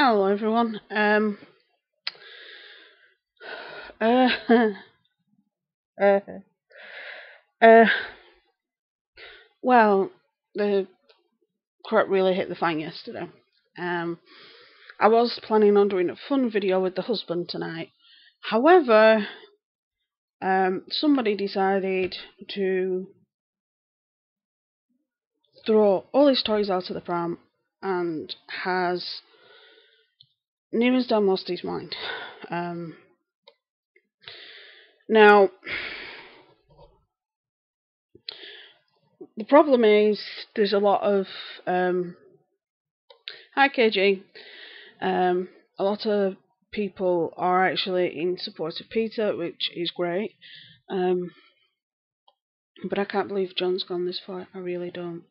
Hello everyone. Uh, uh, uh, well, the crap really hit the fan yesterday. Um, I was planning on doing a fun video with the husband tonight. However, somebody decided to throw all his toys out of the pram and has near as damn lost his mind. Now, the problem is there's a lot of hi KG. A lot of people are actually in support of Peter, which is great. But I can't believe John's gone this far. I really don't.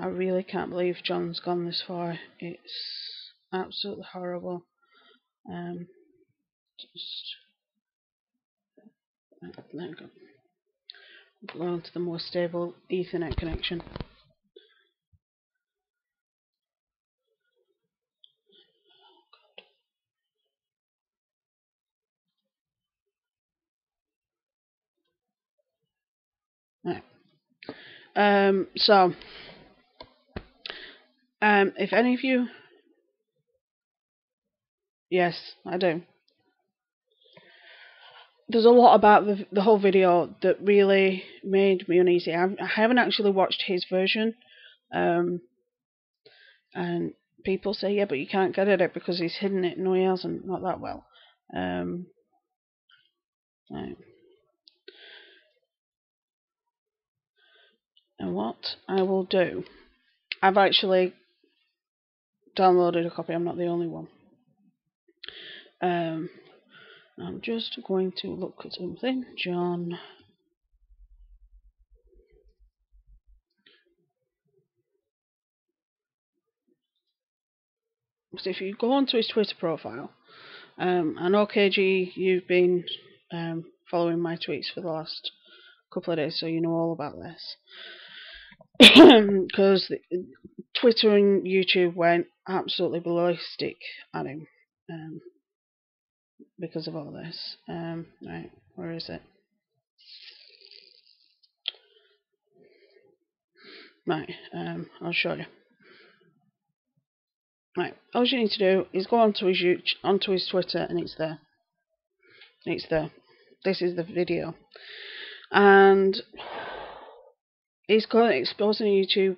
I really can't believe John's gone this far. It's absolutely horrible. Just there we go. Go on to the more stable Ethernet connection. Right. If any of you, yes, I do. There's a lot about the whole video that really made me uneasy. I haven't actually watched his version, and people say, yeah, but you can't get at it because he's hidden it. No, he hasn't, not that well. Right. And what I will do, I've actually downloaded a copy. I'm not the only one. I'm just going to look at something. John. So if you go onto his Twitter profile, I know KG, you've been following my tweets for the last couple of days, so you know all about this. Because Twitter and YouTube went absolutely ballistic at him because of all this. Right, where is it? Right, I'll show you. Right, all you need to do is go onto his Twitter, and it's there. It's there. This is the video, and he's exposing a YouTube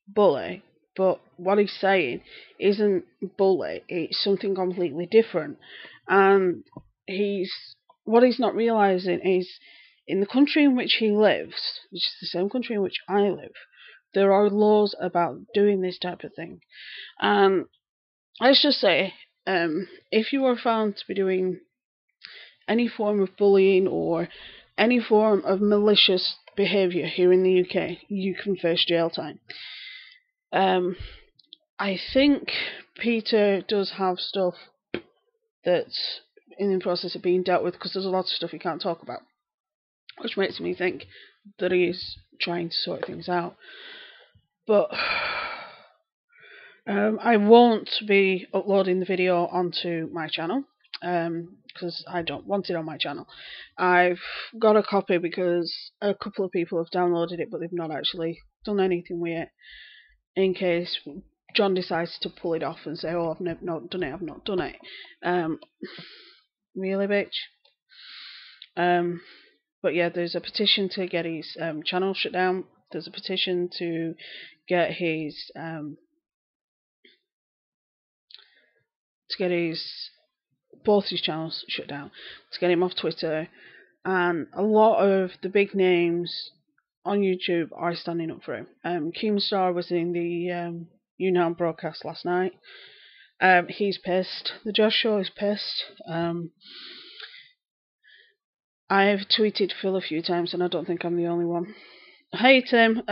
bully, but what he's saying isn't bully. It's something completely different, and what he's not realizing is in the country in which he lives, which is the same country in which I live, there are laws about doing this type of thing, and let's just say, if you are found to be doing any form of bullying or any form of malicious behaviour here in the UK, you can face jail time. I think Peter does have stuff that's in the process of being dealt with, because there's a lot of stuff he can't talk about, which makes me think that he is trying to sort things out. But I won't be uploading the video onto my channel, because I don't want it on my channel. I've got a copy because a couple of people have downloaded it, but they've not actually done anything with it, in case John decides to pull it off and say, oh, I've not done it, I've not done it. Really, bitch? But yeah, there's a petition to get his channel shut down. There's a petition to get his both his channels shut down, to get him off Twitter, and a lot of the big names on YouTube are standing up for him. Keemstar was in the YouNow broadcast last night. He's pissed. The Josh Show is pissed. I've tweeted Phil a few times, and I don't think I'm the only one. Hey Tim,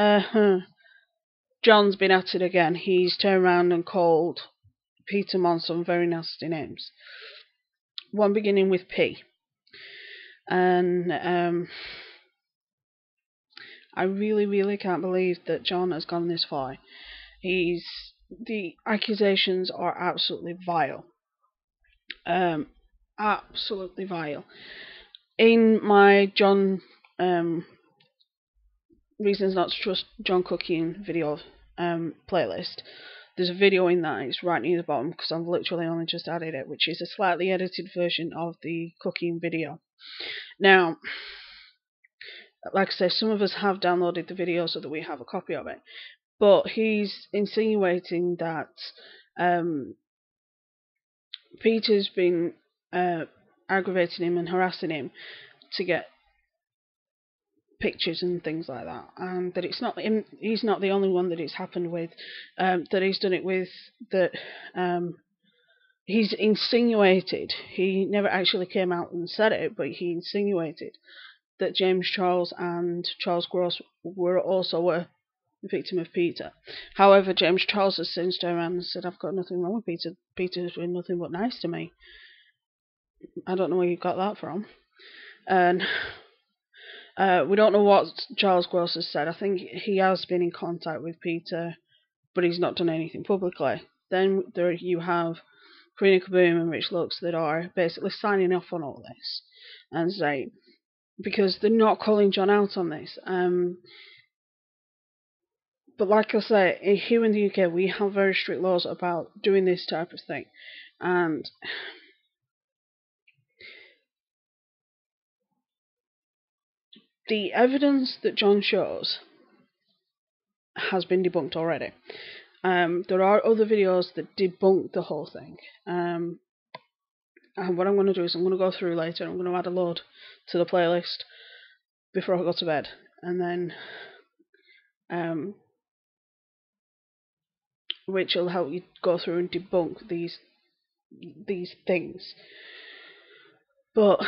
John's been at it again. He's turned around and called Peter Monn some very nasty names. One beginning with P. And I really, really can't believe that John has gone this far. The accusations are absolutely vile. Absolutely vile. In my Reasons Not to Trust John Kuckian video playlist, there's a video in that. It's right near the bottom because I've literally only just added it, which is a slightly edited version of the Kuckian video. Now, like I say, some of us have downloaded the video so that we have a copy of it, but he's insinuating that Peter's been aggravating him and harassing him to get pictures and things like that, and that it's not him, he's not the only one that it's happened with, that he's done it with, that he's insinuated, he never actually came out and said it, but he insinuated that James Charles and Charles Gross were also a victim of Peter. However, James Charles has since turned around and said, I've got nothing wrong with Peter. Peter's been nothing but nice to me. I don't know where you got that from. And we don't know what Charles Gross has said. I think he has been in contact with Peter, but he's not done anything publicly. Then there you have Karina Kaboom and Rich Lux that are basically signing off on all this and say, because they're not calling John out on this. But like I say, here in the UK, we have very strict laws about doing this type of thing. And the evidence that John shows has been debunked already. There are other videos that debunk the whole thing. And what I'm going to do is I'm going to go through later. I'm going to add a load to the playlist before I go to bed. And then which will help you go through and debunk these things. But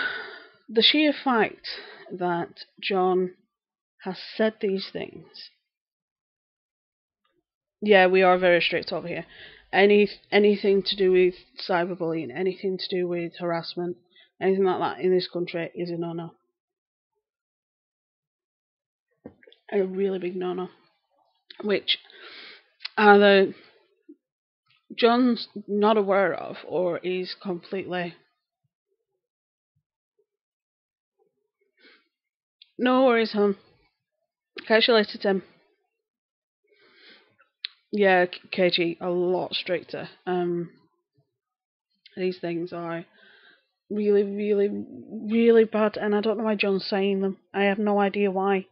the sheer fact that John has said these things, yeah, we are very strict over here. Anything to do with cyberbullying, anything to do with harassment, anything like that in this country is a no-no. A really big no-no. Which either John's not aware of or is completely... No worries, hon. Catch you later, Tim. Yeah, KG, a lot stricter. These things are really, really, really bad, and I don't know why John's saying them. I have no idea why.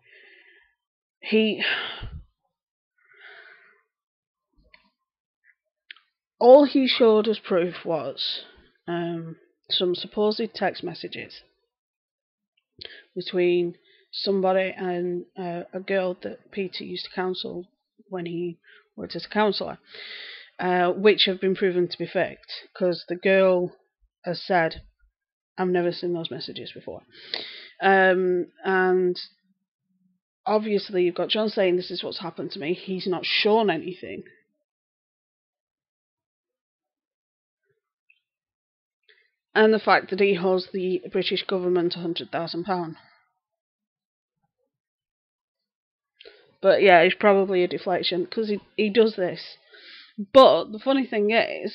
All he showed as proof was some supposed text messages between somebody and a girl that Peter used to counsel when he worked as a counsellor, which have been proven to be faked, because the girl has said, I've never seen those messages before. And obviously you've got John saying this is what's happened to me. He's not shown anything. And the fact that he owes the British government £100,000. But yeah, it's probably a deflection, because he does this. But the funny thing is,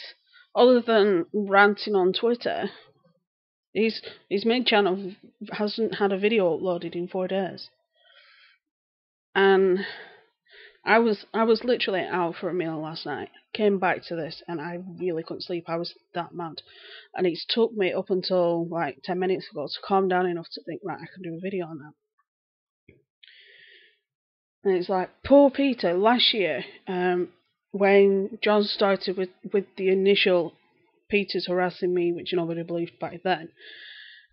other than ranting on Twitter, his main channel hasn't had a video uploaded in 4 days. And I was literally out for a meal last night. Came back to this and I really couldn't sleep. I was that mad. And it's took me up until like 10 minutes ago to calm down enough to think, right, I can do a video on that. And it's like, poor Peter, last year, when John started with the initial Peter's harassing me, which nobody believed back then,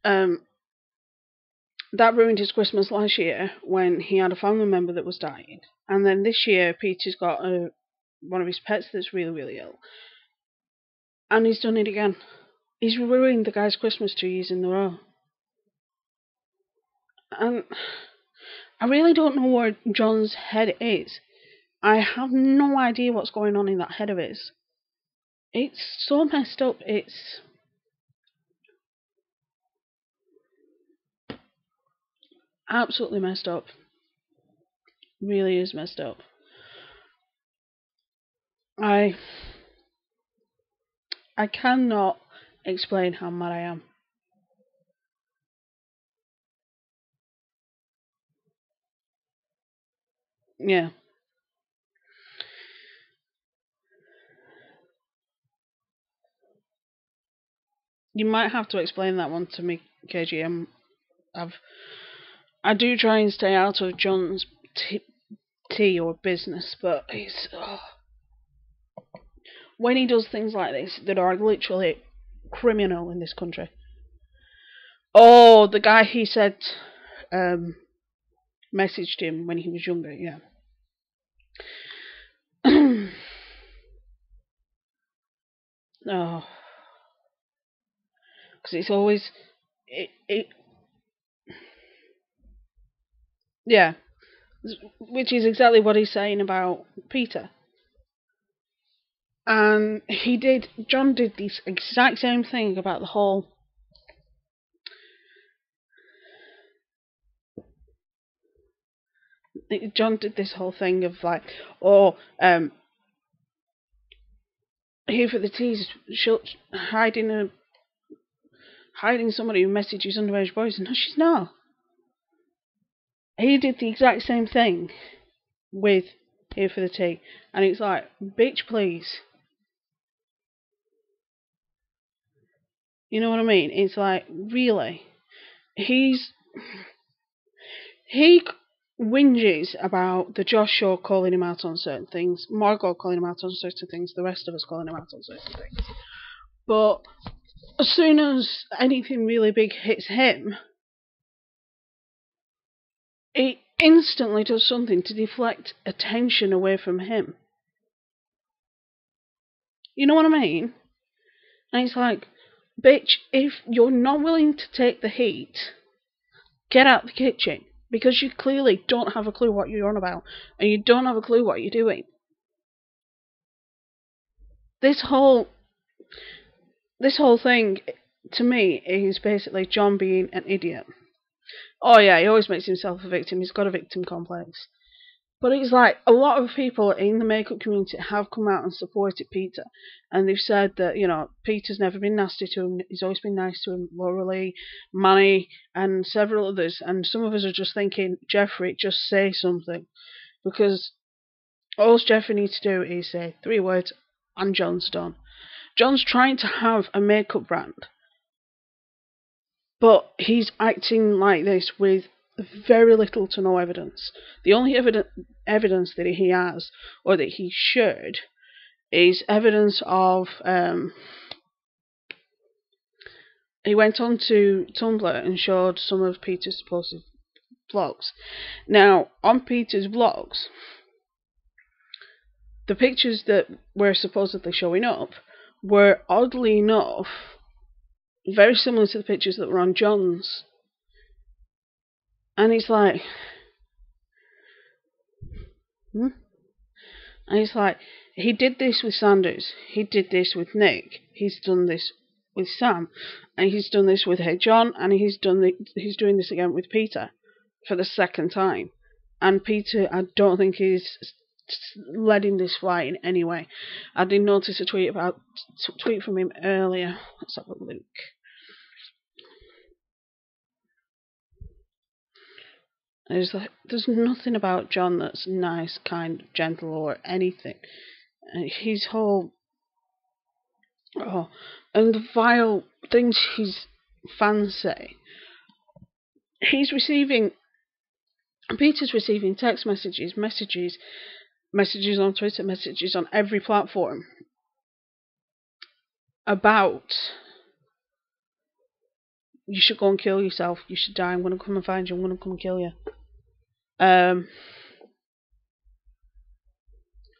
that ruined his Christmas last year when he had a family member that was dying. And then this year, Peter's got one of his pets that's really, really ill. And he's done it again. He's ruined the guy's Christmas 2 years in a row. And I really don't know where John's head is. I have no idea what's going on in that head of his. It's so messed up. It's absolutely messed up. Really is messed up. I cannot explain how mad I am. Yeah. You might have to explain that one to me, KGM. I do try and stay out of John's tea or business, but it's when he does things like this that are literally criminal in this country. Oh, the guy he said messaged him when he was younger, yeah. Oh, because it's always it, yeah, which is exactly what he's saying about Peter. And John did this exact same thing about the whole. John did this whole thing of like, oh, here for the tease, hiding somebody who messages underage boys. No, she's not. He did the exact same thing with Here for the Tea, and it's like, bitch, please. You know what I mean? It's like, really, he whinges about the Josh Shaw calling him out on certain things, Margot calling him out on certain things, the rest of us calling him out on certain things. But as soon as anything really big hits him, it instantly does something to deflect attention away from him. You know what I mean? And it's like, bitch, if you're not willing to take the heat, get out the kitchen. Because you clearly don't have a clue what you're on about. And you don't have a clue what you're doing. This whole thing, to me, is basically John being an idiot. Oh yeah, he always makes himself a victim. He's got a victim complex. But it's like, a lot of people in the makeup community have come out and supported Peter. And they've said that, you know, Peter's never been nasty to him. He's always been nice to him. Laura Lee, Manny, and several others. And some of us are just thinking, Jeffrey, just say something. Because all Jeffrey needs to do is say 3 words, and John's done. John's trying to have a makeup brand. But he's acting like this with very little to no evidence. The only evidence that he has, or that he should, is evidence of he went on to Tumblr and showed some of Peter's supposed vlogs. Now, on Peter's vlogs, the pictures that were supposedly showing up were, oddly enough, very similar to the pictures that were on John's. And it's like, And it's like, he did this with Sanders, he did this with Nick, he's done this with Sam, and he's done this with Hey John, and he's doing this again with Peter for the second time. And Peter, I don't think he's letting this fly in any way. I did notice a tweet from him earlier. Let's have a look. There's nothing about John that's nice, kind, gentle, or anything. And his whole and the vile things his fans say. Peter's receiving text messages on Twitter, messages on every platform about, you should go and kill yourself, you should die, I'm going to come and find you, I'm going to come and kill you.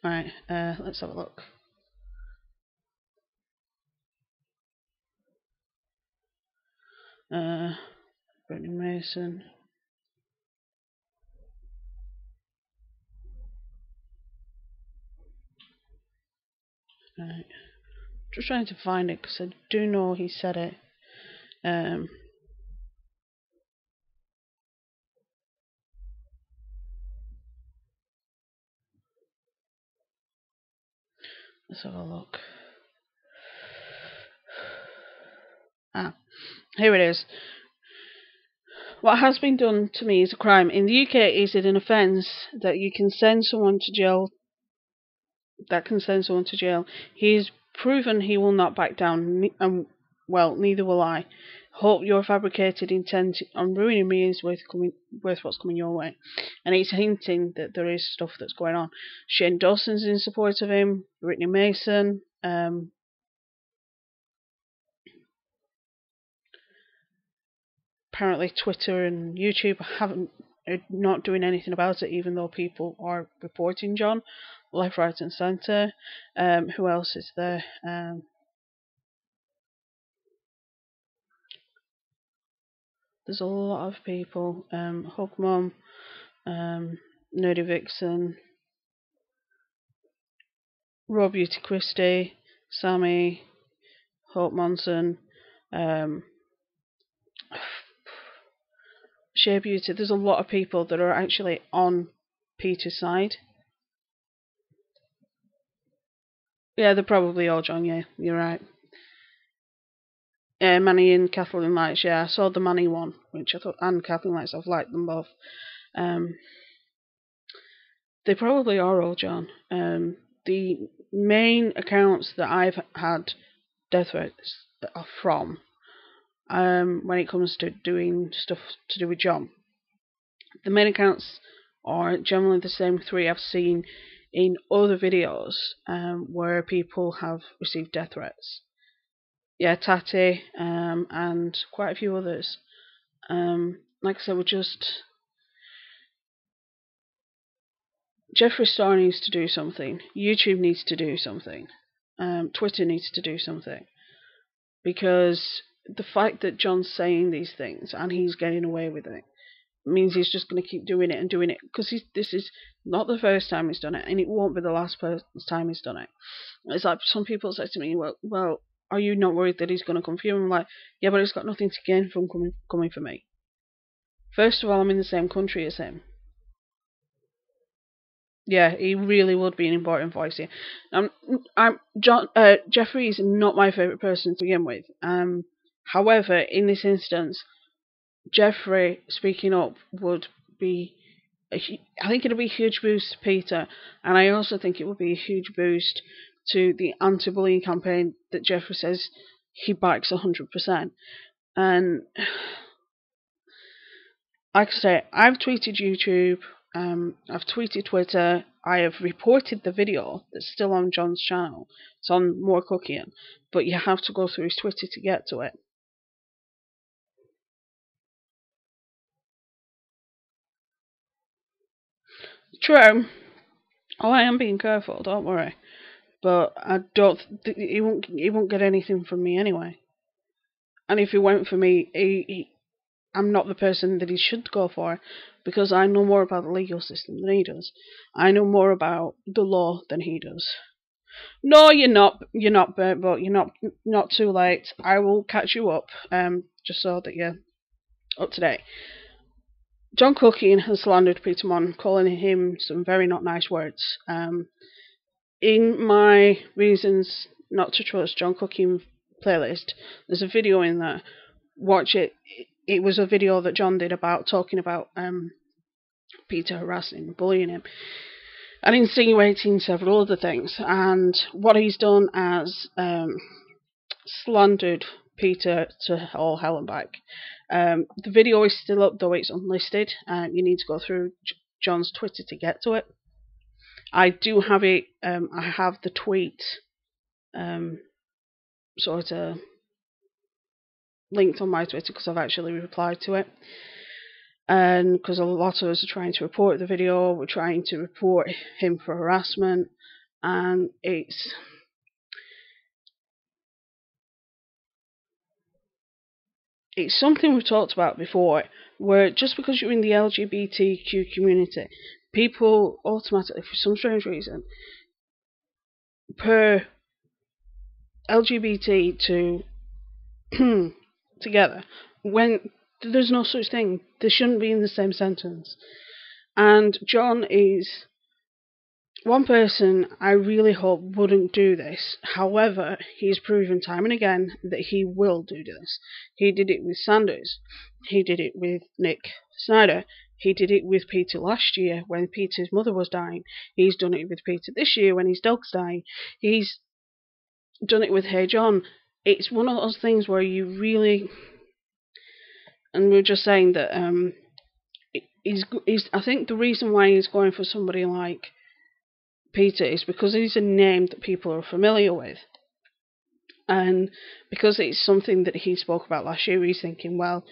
Right, let's have a look. Brittany Mason. Right. Just trying to find it because I do know he said it. Let's have a look. Here it is. What has been done to me is a crime. In the UK, is it an offence that you can send someone to jail? That can send someone to jail. He's proven he will not back down, well, neither will I. Hope your fabricated intent on ruining me is worth what's coming your way. And he's hinting that there is stuff that's going on. Shane Dawson's in support of him. Brittany Mason. Apparently Twitter and YouTube are not doing anything about it, even though people are reporting John left, right and centre. Who else is there? There's a lot of people. Hug Mum, Nerdy Vixen, Raw Beauty Christie, Sammy, Hope Monson, Shea Beauty. There's a lot of people that are actually on Peter's side. Yeah, they're probably all John, yeah, you're right. Manny and Kathleen Lights, yeah, I saw the Manny one, which I thought, and Kathleen Lights, I've liked them both. They probably are all John. The main accounts that I've had death threats are from, when it comes to doing stuff to do with John, the main accounts are generally the same three I've seen in other videos where people have received death threats. Yeah, Tati, and quite a few others. Like I said, Jeffree Star needs to do something. YouTube needs to do something. Twitter needs to do something. Because the fact that John's saying these things and he's getting away with it means he's just going to keep doing it and doing it. Because this is not the first time he's done it, and it won't be the last time he's done it. It's like some people say to me, well, are you not worried that he's going to come for you? I'm like, yeah, but he's got nothing to gain from coming for me. First of all, I'm in the same country as him. Yeah, he really would be an important voice here. Jeffree is not my favourite person to begin with. However, in this instance, Jeffree speaking up would be, I think it would be a huge boost to Peter, and I also think it would be a huge boost to the anti-bullying campaign that Jeffree says he backs 100%. And like I say, I've tweeted YouTube, I've tweeted Twitter, I have reported the video that's still on John's channel. It's on More Kuckian, but you have to go through his Twitter to get to it. True. Oh, I am being careful, don't worry. But I don't. He won't get anything from me anyway. And if he went for me, I'm not the person that he should go for, because I know more about the legal system than he does. I know more about the law than he does. No, you're not. You're not, Bert, but you're not too late. I will catch you up. Just so that you're up to date. John Kuckian has slandered Peter Monn, calling him some very not nice words. In my reasons not to trust John Kuckian playlist, there's a video in there. Watch it. It was a video that John did about talking about Peter harassing and bullying him and insinuating several other things. And what he's done as slandered Peter to all hell and back. The video is still up, though it's unlisted. You need to go through John's Twitter to get to it. I do have it. I have the tweet sort of linked on my Twitter because I've actually replied to it. And because a lot of us are trying to report the video, we're trying to report him for harassment, and it's something we've talked about before, where just because you're in the LGBTQ community, people automatically, for some strange reason, per LGBT to together, when there's no such thing. They shouldn't be in the same sentence. And John is one person I really hope wouldn't do this. However, he's proven time and again that he will do this. He did it with Sanders. He did it with Nick Snyder. He did it with Peter last year when Peter's mother was dying. He's done it with Peter this year when his dog's dying. He's done it with Hey John. It's one of those things where you really, and we're just saying that he's. I think the reason why he's going for somebody like Peter is because he's a name that people are familiar with. And because it's something that he spoke about last year, he's thinking, well,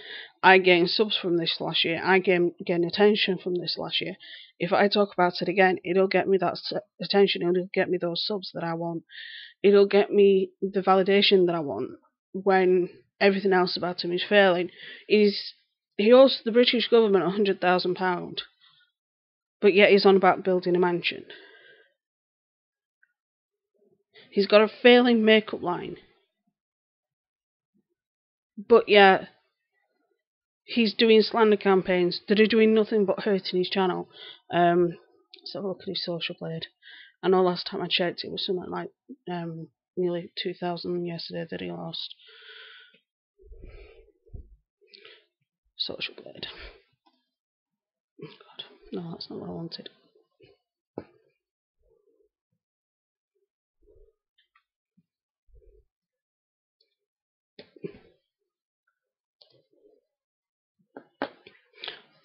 I gained subs from this last year. I gained attention from this last year. If I talk about it again, it'll get me that attention. It'll get me those subs that I want. It'll get me the validation that I want when everything else about him is failing. He owes the British government £100,000, but yet he's on about building a mansion. He's got a failing makeup line, but yeah, he's doing slander campaigns that are doing nothing but hurting his channel. Let's have a look at his social blade. I know last time I checked it was something like nearly 2,000 yesterday that he lost. Social blade. Oh God, no, that's not what I wanted.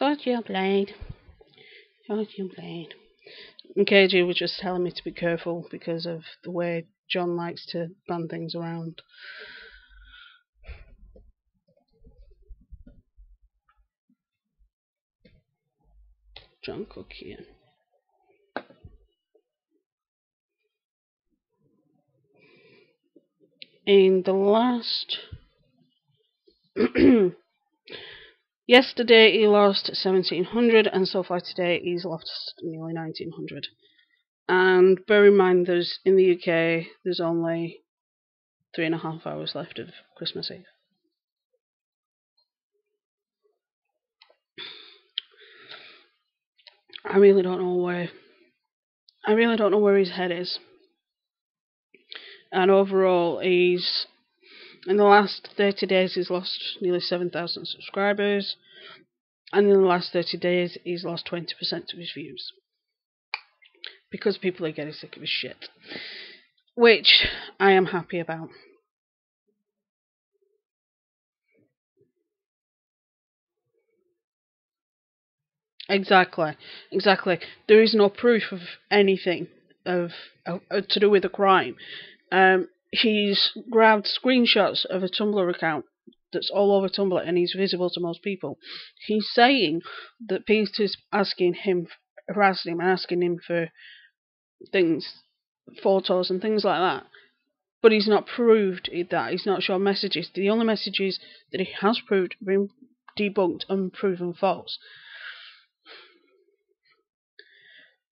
Social blade. Social blade. And KG was just telling me to be careful because of the way John likes to ban things around. John Kuckian. In the last yesterday he lost 1,700, and so far today he's lost nearly 1,900. And bear in mind, in the UK there's only 3.5 hours left of Christmas Eve. I really don't know where his head is. And overall, in the last 30 days he's lost nearly 7,000 subscribers, and in the last 30 days he's lost 20% of his views because people are getting sick of his shit, which I am happy about. Exactly. There is no proof of anything to do with a crime. He's grabbed screenshots of a Tumblr account that's all over Tumblr and he's visible to most people. He's saying that Peter's harassing him and asking him for things, photos and things like that. But he's not proved that. He's not shown messages. The only messages that he has proved have been debunked and proven false.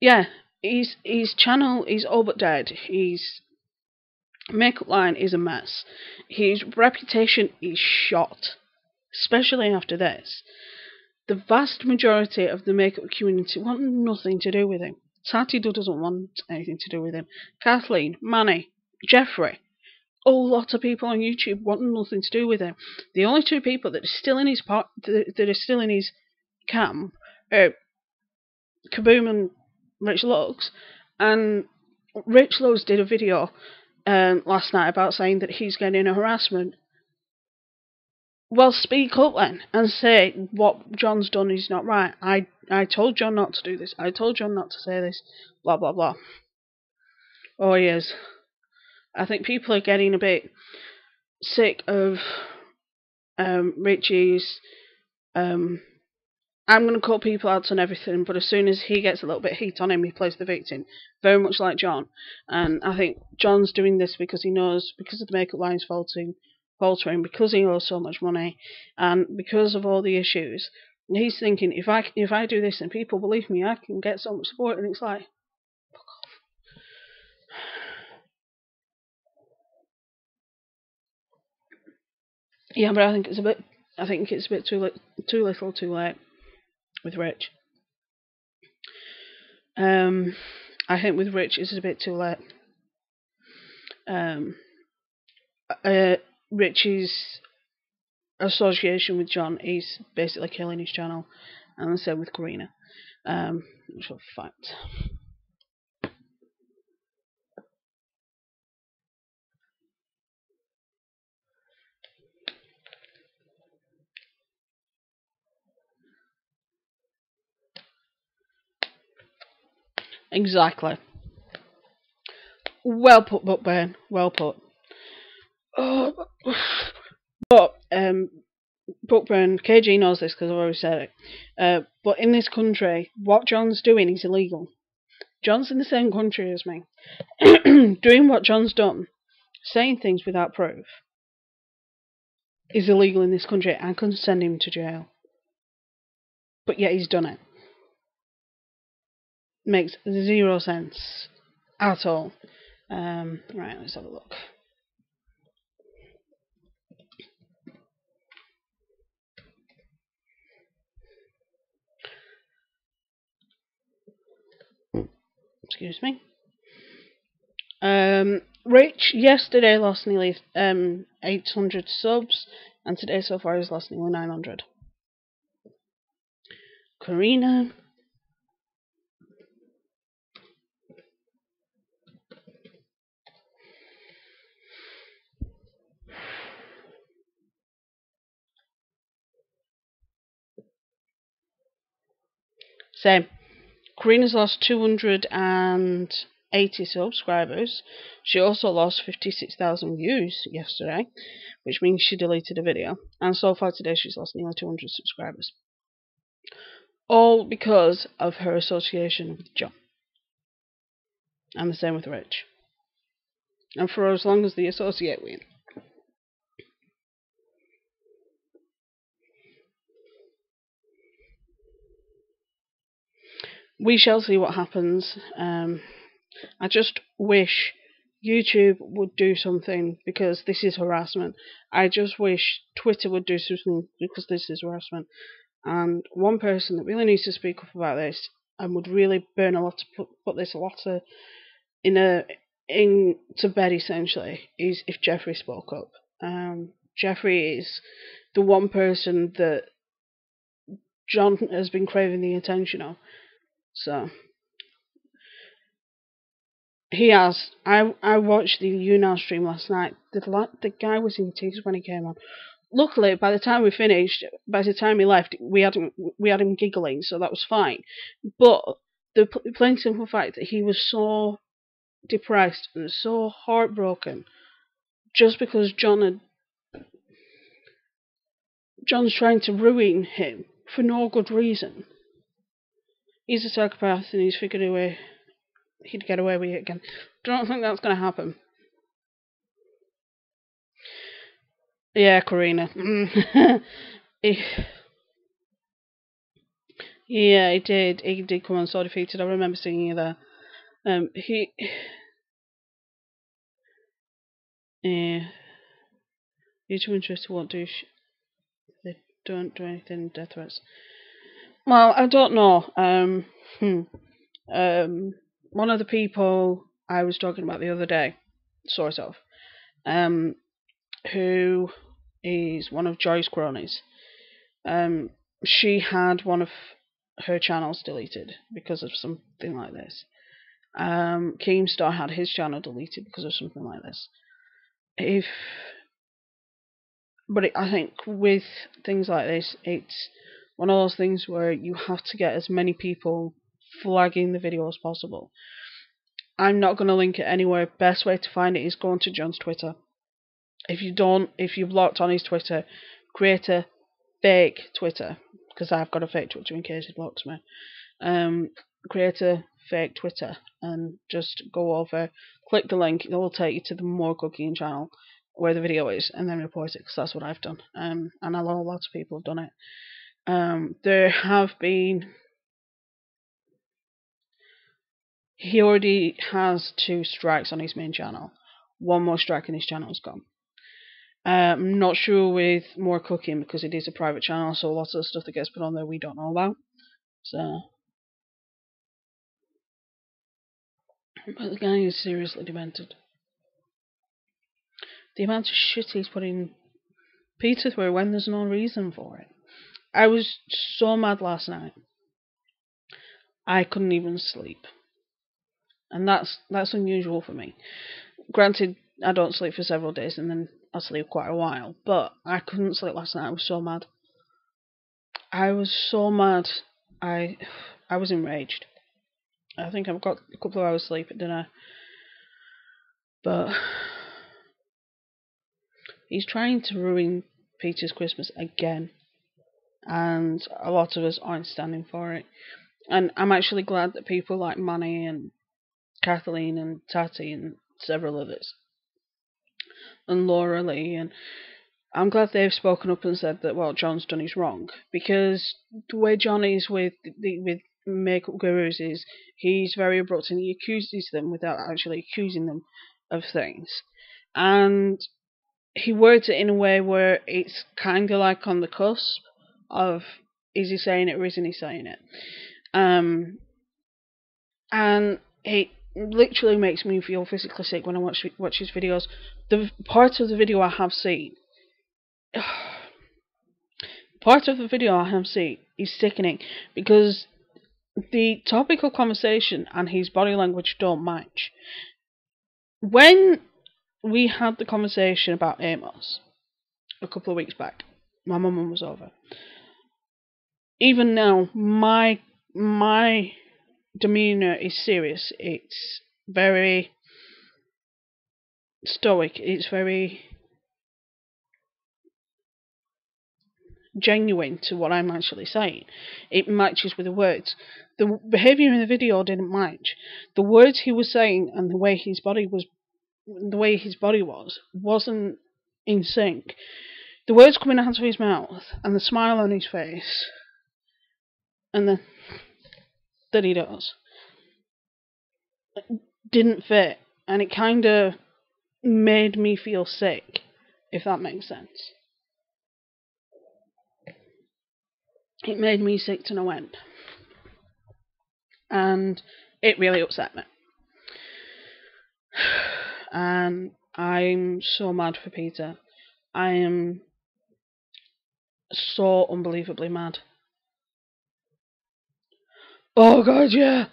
Yeah, his channel is all but dead. His makeup line is a mess. His reputation is shot, especially after this. The vast majority of the makeup community want nothing to do with him. Tati doesn't want anything to do with him. Kathleen, Manny, Jeffrey, a lot of people on YouTube want nothing to do with him. The only two people that are still in his camp are Kaboom and Rich Lux. And Rich Lux did a video last night about saying that he's getting a harassment. Well, speak up then and say what John's done is not right. I told John not to do this. I told John not to say this. Blah, blah, blah. Oh, he is. I think people are getting a bit sick of Richie's I'm going to call people out on everything, but as soon as he gets a little bit of heat on him, he plays the victim. Very much like John. And I think John's doing this because he knows, because of the makeup lines faltering, because he owes so much money, and because of all the issues, he's thinking, if I do this and people believe me, I can get so much support. And it's like, fuck off. Yeah, but I think it's a bit too little, too late with Rich. I I think with Rich it's a bit too late. Rich's association with John is basically killing his channel, and the same with Karina. Which are fact. Exactly. Well put, Buckburn. Well put. Oh, but Buckburn, KG knows this because I've already said it. But in this country, what John's doing is illegal. John's in the same country as me. Doing what John's done, saying things without proof, is illegal in this country and can send him to jail. But yet he's done it. Makes zero sense at all. Right, let's have a look. Excuse me. Rich yesterday lost nearly 800 subs, and today so far he's lost nearly 900. Karina. Same. Karina's lost 280 subscribers. She also lost 56,000 views yesterday, which means she deleted a video. And so far today she's lost nearly 200 subscribers. All because of her association with John. And the same with Rich. And for as long as they associate with him. We shall see what happens. I just wish YouTube would do something, because this is harassment. I just wish Twitter would do something, because this is harassment. And one person that really needs to speak up about this and would really burn a lot to put this a lot into bed essentially is if Jeffrey spoke up. Jeffrey is the one person that John has been craving the attention of. So he has. I watched the YouNow stream last night. The guy was in tears when he came on. Luckily, by the time we finished, by the time he left, we had him giggling, so that was fine. But the plain simple fact that he was so depressed and so heartbroken, just because John's trying to ruin him for no good reason. He's a psychopath and he's figured a way he'd get away with it again. Don't think that's going to happen. Yeah, Karina. Yeah, he did. He did come on so defeated. I remember seeing you there. Yeah. YouTube interested won't do. They don't do anything. Death threats. Well, I don't know. One of the people I was talking about the other day, sort of, who is one of Joy's cronies, she had one of her channels deleted because of something like this. Keemstar had his channel deleted because of something like this. I think with things like this, it's one of those things where you have to get as many people flagging the video as possible. I'm not going to link it anywhere. Best way to find it is going to John's Twitter. If you've locked on his Twitter, create a fake Twitter, because I've got a fake Twitter in case he blocks me. Create a fake Twitter and just go over, click the link, it will take you to the More Kuckian channel where the video is, and then report it, because that's what I've done. And I know lots of people have done it. There have been... He already has 2 strikes on his main channel. One more strike and his channel's gone. I'm not sure with More Kuckian, because it is a private channel, so lots of the stuff that gets put on there we don't know about. So But the guy is seriously demented. The amount of shit he's putting Peter through when there's no reason for it. I was so mad last night. I couldn't even sleep. And that's unusual for me. Granted, I don't sleep for several days and then I sleep quite a while. But I couldn't sleep last night. I was so mad. I was so mad. I was enraged. I think I've got a couple of hours sleep at dinner. But he's trying to ruin Peter's Christmas again. And a lot of us aren't standing for it. And I'm actually glad that people like Monny and Kathleen and Tatty and several others and Laura Lee, and I'm glad they've spoken up and said that what John's done is wrong, because the way John is with makeup gurus is he's very abrupt and he accuses them without actually accusing them of things, and he words it in a way where it's kind of like on the cusp of is he saying it or isn't he saying it, and it literally makes me feel physically sick when I watch his videos. The part of the video I have seen is sickening, because the topic of conversation and his body language don't match. When we had the conversation about Amos a couple of weeks back, my mum was over. Even now, my demeanour is serious. It's very stoic. It's very genuine to what I'm actually saying. It matches with the words. The behaviour in the video didn't match. The words he was saying and the way his body was wasn't in sync. The words coming out of his mouth and the smile on his face and that he does didn't fit, and it kind of made me feel sick, if that makes sense. It made me sick to no end, and it really upset me. And I'm so mad for Peter. I am so unbelievably mad. Oh God, yeah.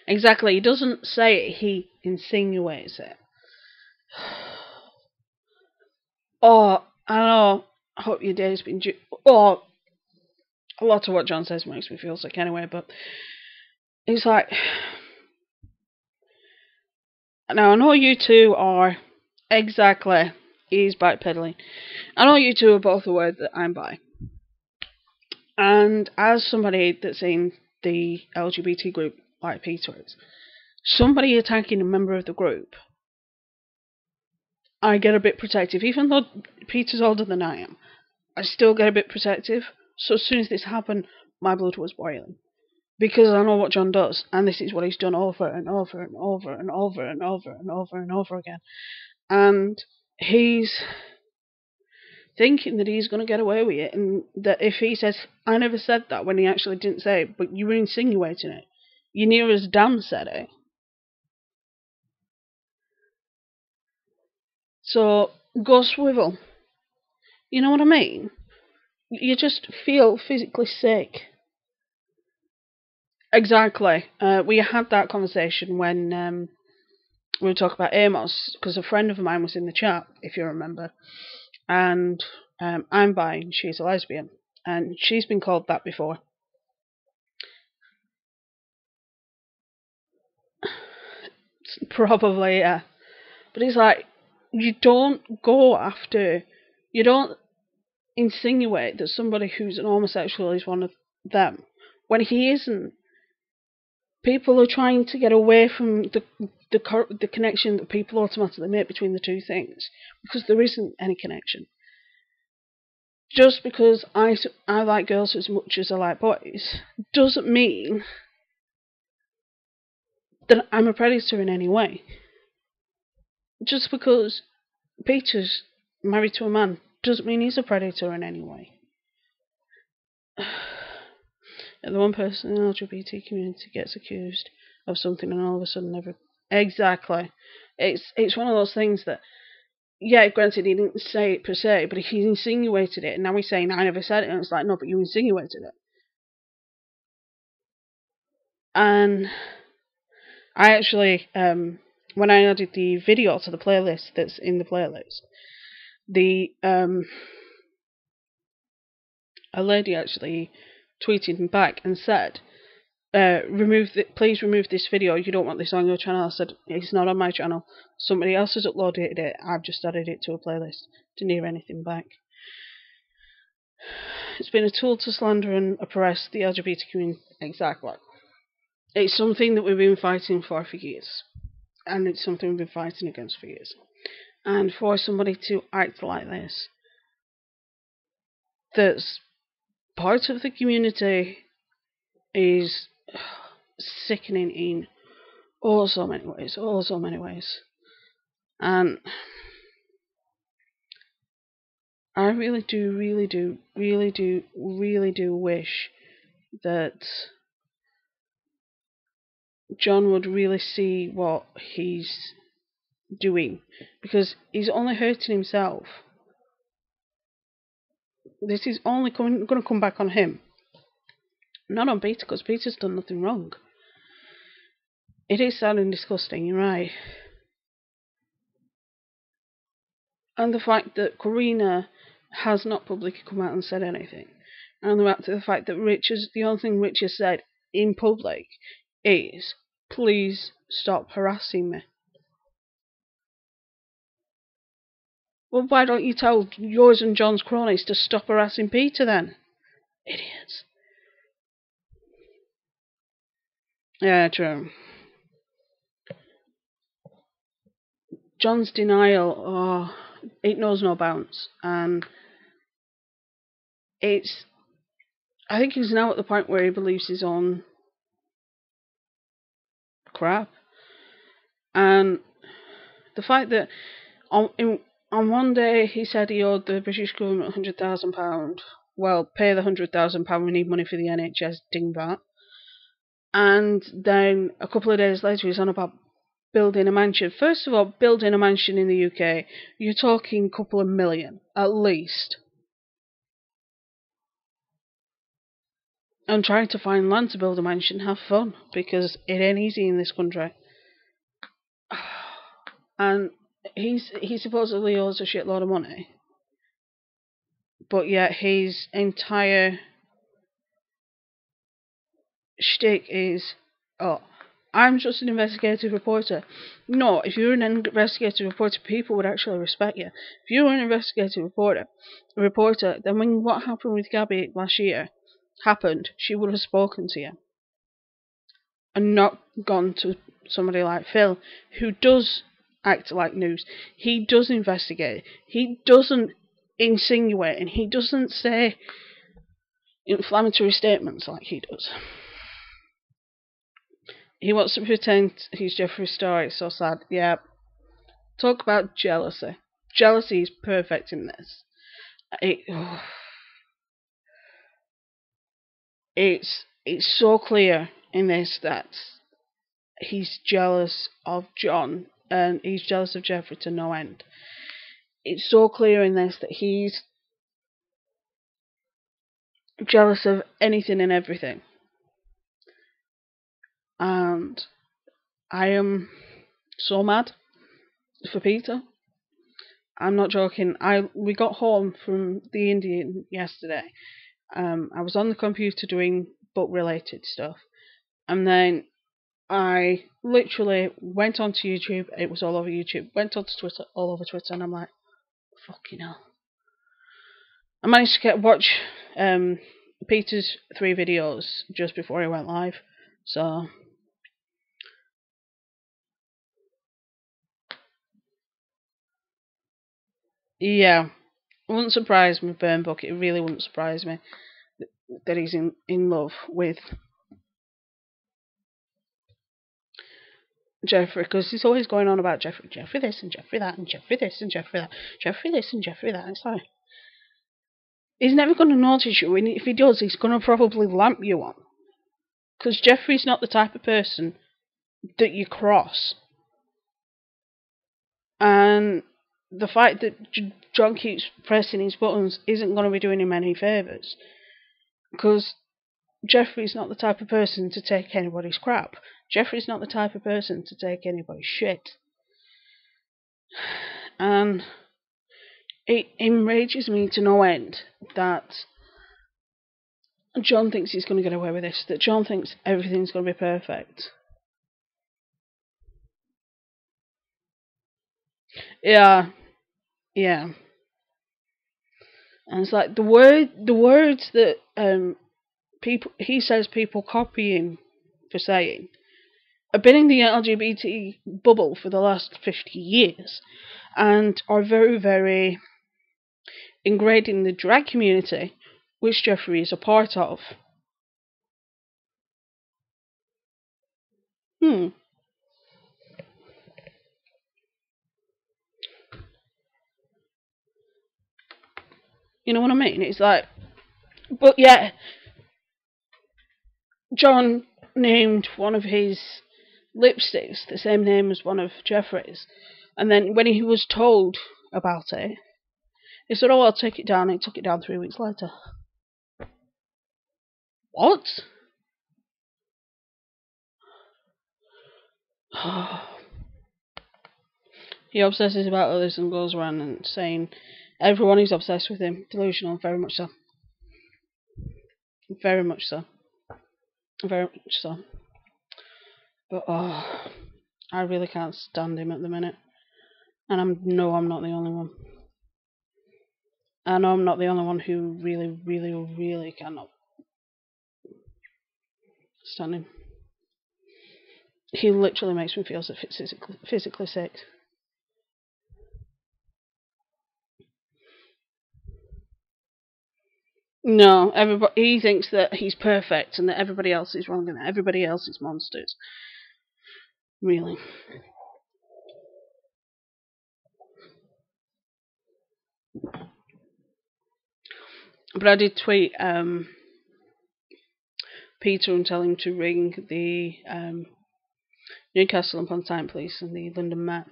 Exactly. He doesn't say it, he insinuates it. Oh, I know. I hope your day's been a lot of what John says makes me feel sick anyway, but it's like, now I know you two are exactly, he's backpedaling. I know you two are both aware that I'm bi. And as somebody that's in the LGBT group, like Peter is, somebody attacking a member of the group, I get a bit protective. Even though Peter's older than I am, I still get a bit protective. So as soon as this happened, my blood was boiling. Because I know what John does, and this is what he's done over and over and over and over and over and over and over again. And he's thinking that he's going to get away with it, and that if he says, I never said that, when he actually didn't say it, but you were insinuating it. You near as damn said it. So, go swivel. You know what I mean? You just feel physically sick. Exactly. We had that conversation when we were talking about Amos, because a friend of mine was in the chat, if you remember. And I'm bi, and she's a lesbian. And she's been called that before. Probably, yeah. But it's like, you don't insinuate that somebody who's an homosexual is one of them, when he isn't. People are trying to get away from the connection that people automatically make between the two things, because there isn't any connection. Just because I like girls as much as I like boys doesn't mean that I'm a predator in any way. Just because Peter's married to a man doesn't mean he's a predator in any way. And the one person in the LGBT community gets accused of something and all of a sudden never... Exactly. It's one of those things that, yeah, granted he didn't say it per se, but he insinuated it, and now he's saying I never said it, and it's like, no, but you insinuated it. And I actually, when I added the video to the playlist that's in the playlist, a lady actually tweeted me back and said, please remove this video, you don't want this on your channel. I said, it's not on my channel, somebody else has uploaded it, I've just added it to a playlist. Didn't hear anything back. It's been a tool to slander and oppress the LGBT community. Exactly. It's something that we've been fighting for years, and it's something we've been fighting against for years. And for somebody to act like this, that's part of the community, is sickening in so many ways. And I really do wish that John would really see what he's doing, because he's only hurting himself. This is only going to come back on him, not on Peter, because Peter's done nothing wrong. It is sounding disgusting, you're right. And the fact that Karina has not publicly come out and said anything, and the fact that the only thing Rich has said in public is, please stop harassing me. Well, why don't you tell yours and John's cronies to stop harassing Peter then? Idiots. Yeah, true. John's denial, it knows no bounds. And I think he's now at the point where he believes his own crap. And the fact that on one day he said he owed the British government £100,000. Well, pay the £100,000, we need money for the NHS, ding that. And then a couple of days later he's on about building a mansion. First of all, building a mansion in the UK, you're talking a couple of million, at least. And trying to find land to build a mansion, have fun, because it ain't easy in this country. And he supposedly owes a shitload of money, but yet his entire shtick is, I'm just an investigative reporter. No, if you're an investigative reporter, people would actually respect you. If you were an investigative reporter, then when what happened with Gabby last year happened, she would have spoken to you. And not gone to somebody like Phil, who does act like news. He does investigate. He doesn't insinuate, and he doesn't say inflammatory statements like he does. He wants to pretend he's Jeffree Star. It's so sad. Yeah. Talk about jealousy. Jealousy is perfect in this. It's so clear in this that he's jealous of John and he's jealous of Jeffree to no end. It's so clear in this that he's jealous of anything and everything. And I am so mad for Peter. I'm not joking. We got home from the Indian yesterday. I was on the computer doing book-related stuff. And then I literally went onto YouTube. It was all over YouTube. Went onto Twitter, all over Twitter. And I'm like, fucking hell. I managed to watch Peter's 3 videos just before he went live. So yeah, it wouldn't surprise me, Burn Book. It really wouldn't surprise me that he's in love with Jeffrey, because he's always going on about Jeffrey this and Jeffrey that and Jeffrey this and Jeffrey that, Jeffrey this and Jeffrey that. It's like, he's never going to notice you, and if he does, he's going to probably lamp you on. Because Jeffrey's not the type of person that you cross. And the fact that John keeps pressing his buttons isn't going to be doing him any favours. Because Jeffrey's not the type of person to take anybody's crap. Jeffrey's not the type of person to take anybody's shit. And it enrages me to no end that John thinks he's going to get away with this, that John thinks everything's going to be perfect. Yeah. And it's like the words that he says people copy him for saying have been in the LGBT bubble for the last 50 years and are very, very ingrained in the drag community, which Jeffrey is a part of. You know what I mean? It's like, but yeah, John named one of his lipsticks the same name as one of Jeffrey's, and then when he was told about it, he said, "Oh, I'll take it down." He took it down 3 weeks later. What? He obsesses about others and goes around and saying everyone is obsessed with him. Delusional, very much so. Very much so. Very much so. But I really can't stand him at the minute. And I'm not the only one. I know I'm not the only one who really, really, really cannot stand him. He literally makes me feel physically sick. No, he thinks that he's perfect and that everybody else is wrong and that everybody else is monsters. Really. But I did tweet Peter and tell him to ring the Newcastle upon Tyne Police and the London Met.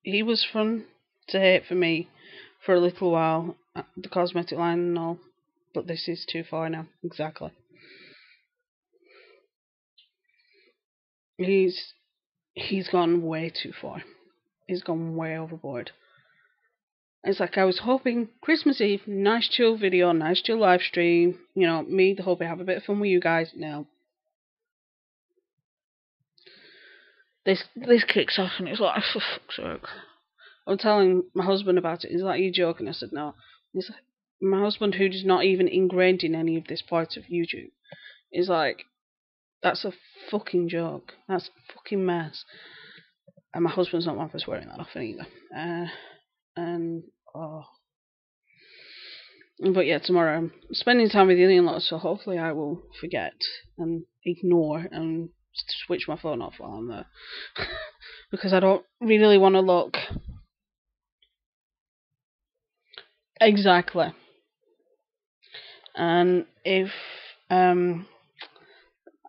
He was fun to hate for me for a little while, the cosmetic line and all, but this is too far now. Exactly. He's gone way too far. He's gone way overboard. It's like I was hoping Christmas Eve, nice chill video, nice chill live stream. You know, me, the hoping have a bit of fun with you guys. No, this kicks off and it's like, for fuck's sake. I'm telling my husband about it. He's like, "Are you joking?" I said, "No." He's like, my husband, who's not even ingrained in any of this part of YouTube, is like, "That's a fucking joke. That's a fucking mess." And my husband's not one for swearing that often either. But yeah, tomorrow I'm spending time with the in-laws, so hopefully I will forget and ignore and switch my phone off while I'm there. Because I don't really want to look. Exactly. And if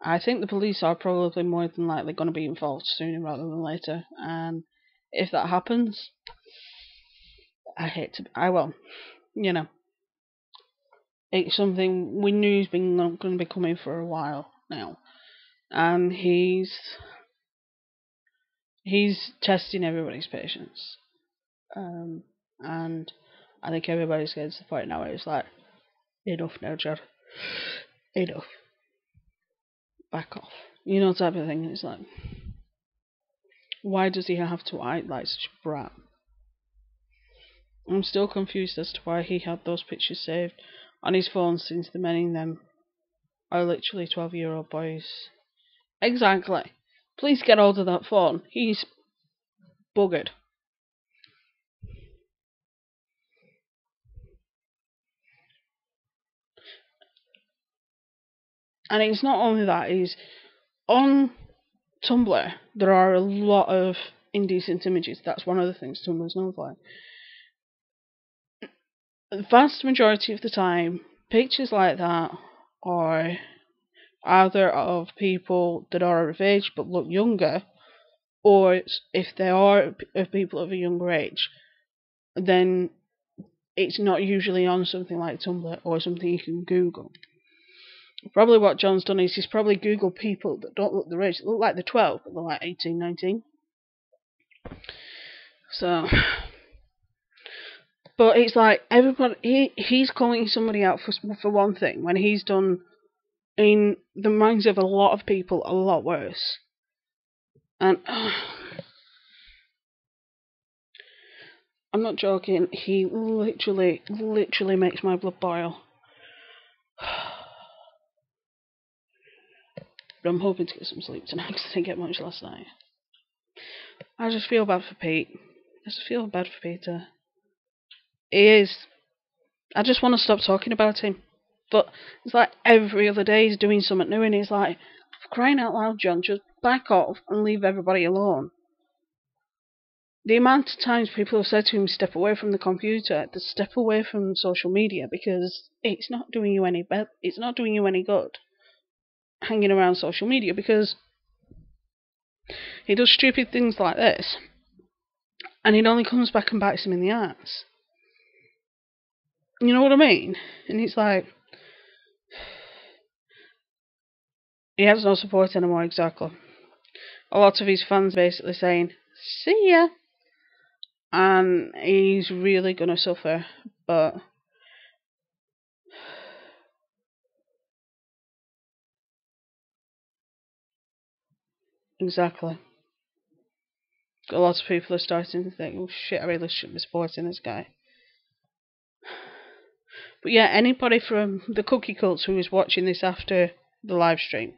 I think the police are probably more than likely going to be involved sooner rather than later, and if that happens, I will, you know, it's something we knew he's been going to be coming for a while now, and he's testing everybody's patience, and I think everybody's getting to the point now where it's like, enough now, Chad, enough, back off, you know, type of thing. It's like, why does he have to act like such a brat? I'm still confused as to why he had those pictures saved on his phone, since the men in them are literally 12-year-old boys. Exactly. Please get hold of that phone. He's buggered. And it's not only that, is on Tumblr there are a lot of indecent images. That's one of the things Tumblr's known for. The vast majority of the time, pictures like that are either of people that are of age but look younger, or if they are of people of a younger age, then it's not usually on something like Tumblr or something you can Google. Probably what John's done is he's probably Googled people that don't look their age. They look like they're 12, but they're like 18, 19. So, but it's like everybody, he's calling somebody out for one thing when he's done, in the minds of a lot of people, a lot worse. And I'm not joking, he literally makes my blood boil. But I'm hoping to get some sleep tonight because I didn't get much last night. I just feel bad for Pete. I just feel bad for Peter. He is. I just want to stop talking about him. But it's like every other day he's doing something new, and he's like, for crying out loud, John, just back off and leave everybody alone. The amount of times people have said to him, step away from the computer, to step away from social media, because it's not doing you any it's not doing you any good hanging around social media, because he does stupid things like this and it only comes back and bites him in the ass. You know what I mean? And it's like, he has no support anymore. Exactly. A lot of his fans basically saying, see ya, and he's really gonna suffer. But exactly, a lot of people are starting to think, oh shit, I really shouldn't be supporting this guy. But yeah, anybody from the Cookie Cult who is watching this after the live stream,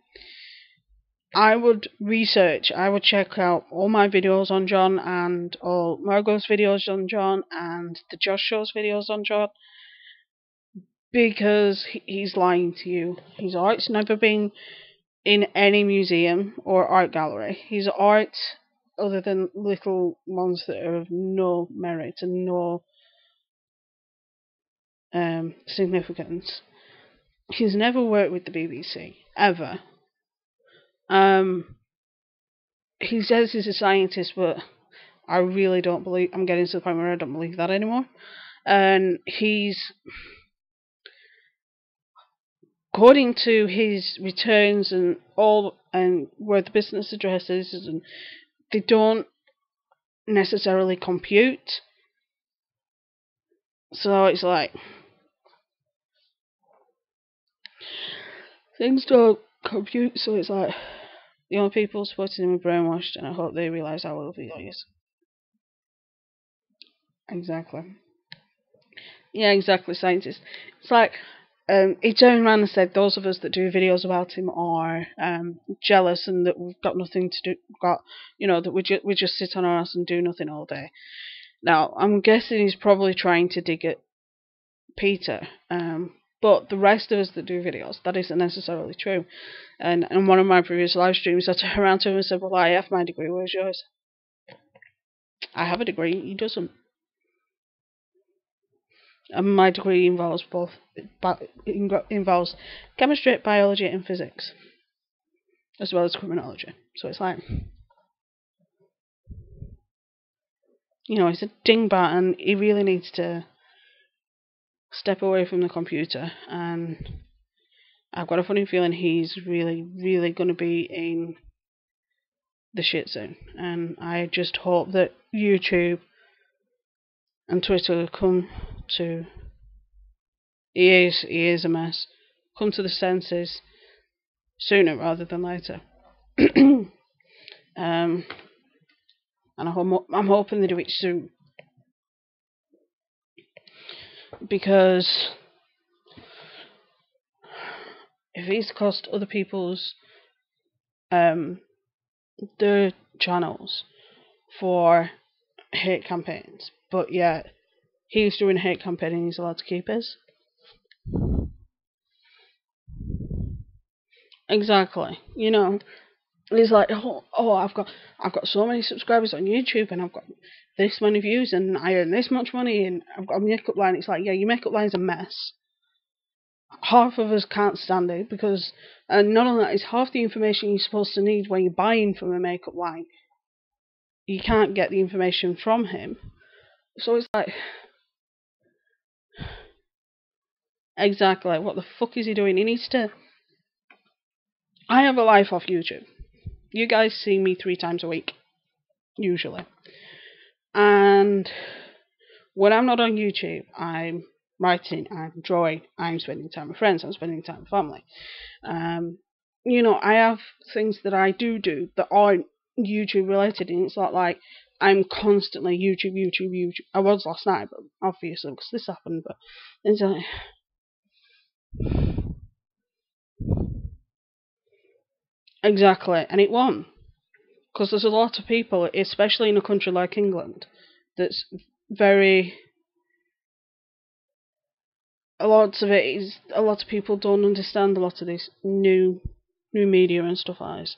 I would research, I would check out all my videos on John, and all Margot's videos on John, and the Josh Show's videos on John, because he's lying to you. His art's never been in any museum or art gallery. His art, other than little ones that are of no merit and no significance, he's never worked with the BBC, ever. He says he's a scientist, but I really don't believe. I'm getting to the point where I don't believe that anymore. And he's, according to his returns and all, and where the business address is, and they don't necessarily compute. So it's like, things don't compute. So it's like, the only people supporting him are brainwashed, and I hope they realise how over he is. Exactly. Yeah, exactly, scientists. It's like, he turned around and said those of us that do videos about him are jealous, and that we've got nothing to do, that we just sit on our ass and do nothing all day. Now, I'm guessing he's probably trying to dig at Peter, but the rest of us that do videos, that isn't necessarily true. And in one of my previous live streams, I turned around to him and said, well, I have my degree, where's yours? I have a degree, he doesn't. And my degree involves involves chemistry, biology, and physics, as well as criminology. So it's like, he's a dingbat, and he really needs to step away from the computer. And I've got a funny feeling he's really going to be in the shit soon. And I just hope that YouTube and Twitter come to, he is a mess, come to the senses sooner rather than later. And I'm hoping they do it soon, because if he's cost other people's their channels for hate campaigns, but yet he's doing a hate campaign and he's allowed to keep his. exactly. You know, it's like, oh, I've got so many subscribers on YouTube, and I've got this many views, and I earn this much money, and I've got a makeup line. It's like, yeah, your makeup line's a mess. Half of us can't stand it because, and not only that, it's half the information you're supposed to need when you're buying from a makeup line. You can't get the information from him. So it's like, exactly, like, what the fuck is he doing? He needs to. I have a life off YouTube. You guys see me 3 times a week, usually. And when I'm not on YouTube, I'm writing, I'm drawing, I'm spending time with friends, I'm spending time with family. You know, I have things that I do that aren't YouTube related, and it's not like I'm constantly YouTube. I was last night, but obviously because this happened. But it's like, exactly, and it won't, because there's a lot of people, especially in a country like England, that's very. A lot of it is a lot of people don't understand a lot of this new media and stuff like this.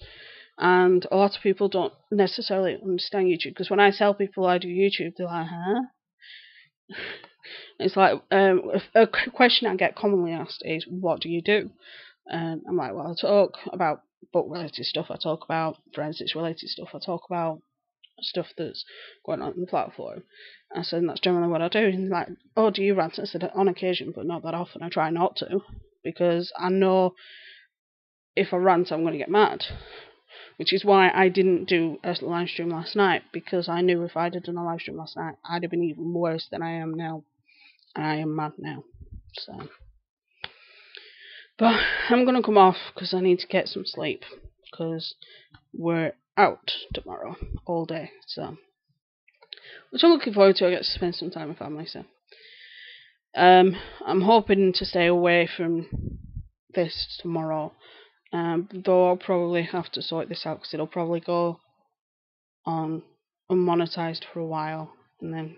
And a lot of people don't necessarily understand YouTube, because when I tell people I do YouTube, they're like, huh? It's like, a question I get commonly asked is, what do you do? And I'm like, well, I talk about book related stuff, I talk about forensics related stuff, I talk about stuff that's going on the platform. I said, and that's generally what I do. And like, oh, do you rant? I said, on occasion, but not that often. I try not to, because I know if I rant, I'm going to get mad. Which is why I didn't do a live stream last night, because I knew if I'd have done a live stream last night, I'd have been even worse than I am now. And I am mad now. So, but I'm going to come off because I need to get some sleep, because we're out tomorrow all day. So, which I'm looking forward to. I get to spend some time with family. So, I'm hoping to stay away from this tomorrow. Though I'll probably have to sort this out, because it'll probably go on unmonetized for a while, and then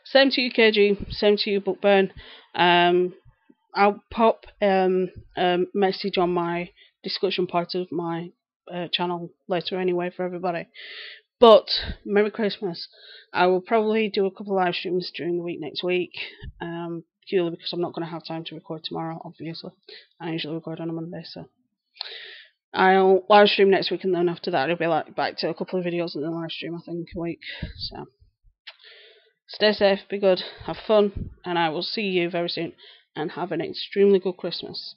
same to you, KG, same to you, Bookburn. I'll pop a message on my discussion part of my channel later anyway for everybody. But Merry Christmas. I will probably do a couple of live streams during the week next week, purely because I'm not going to have time to record tomorrow, obviously. I usually record on a Monday, so I'll live stream next week, and then after that it'll be like back to a couple of videos and then live stream, I think, a week. So stay safe, be good, have fun, and I will see you very soon, and have an extremely good Christmas.